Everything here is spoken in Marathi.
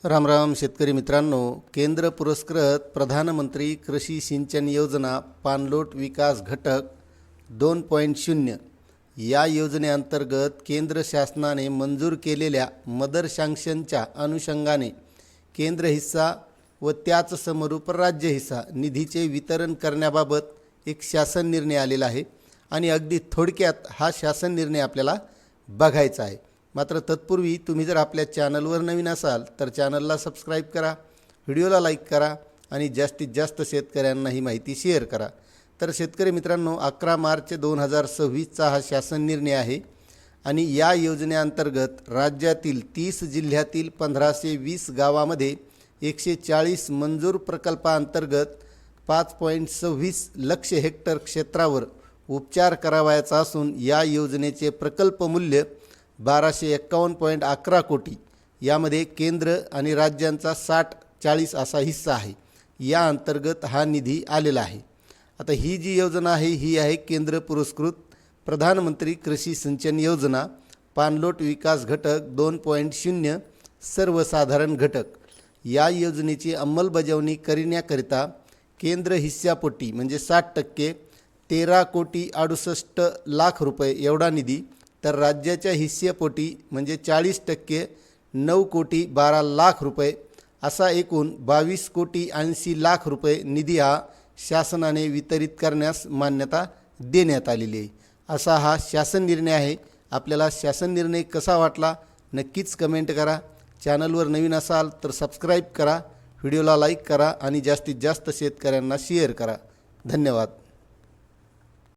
राम राम शेतकरी मित्रांनो, केंद्र पुरस्कृत प्रधानमंत्री कृषी सिंचन योजना पाणलोट विकास घटक 2.0 या योजनेअंतर्गत केंद्र शासनाने मंजूर केलेल्या मदर सँक्शनच्या अनुषंगाने केंद्र हिस्सा व त्याच समरूप राज्य हिस्सा निधीचे वितरण करण्याबाबत एक शासन निर्णय आलेला आहे आणि अगदी थोडक्यात हा शासन निर्णय आपल्याला बघायचा आहे। मात्र तत्पूर्वी तुम्ही जर आपल्या चॅनलवर नवीन असाल तर चॅनलला सबस्क्राईब करा, व्हिडिओला लाईक करा आणि जास्तीत जास्त शेतकऱ्यांना ही माहिती शेअर करा। तर शेतकरी मित्रांनो, 11 मार्च 2026चा हा शासन निर्णय आहे आणि या योजनेअंतर्गत राज्यातील 30 जिल्ह्यातील 1520 गावामध्ये 140 मंजूर प्रकल्पांतर्गत 5.26 लक्ष हेक्टर क्षेत्रावर उपचार करावयाचा असून या योजनेचे प्रकल्प मूल्य 1251.11 कोटी, यामध्ये केंद्र आणि राज्यांचा 60-40 असा हिस्सा आहे। या अंतर्गत हा निधी आलेला आहे। आता ही जी योजना आहे ही आहे केंद्र पुरस्कृत प्रधानमंत्री कृषी सिंचन योजना पाणलोट विकास घटक 2.0 सर्वसाधारण घटक। या योजनेची अंमलबजावणी करण्याकरिता केंद्र हिस्सापोटी म्हणजे 60% 13,68,00,000 रुपये एवढा निधी, तर राज्याच्या हिस्सेपोटी म्हणजे 40% 9,12,00,000 रुपये असा एकूण 22,80,00,000 रुपये निधी हा शासनाने वितरित करण्यास मान्यता देण्यात आलेली आहे। असा हा शासन निर्णय आहे। आपल्याला शासन निर्णय कसा वाटला नक्कीच कमेंट करा। चॅनलवर नवीन असाल तर सबस्क्राईब करा, व्हिडिओला लाईक करा आणि जास्तीत जास्त शेतकऱ्यांना शेअर करा। धन्यवाद।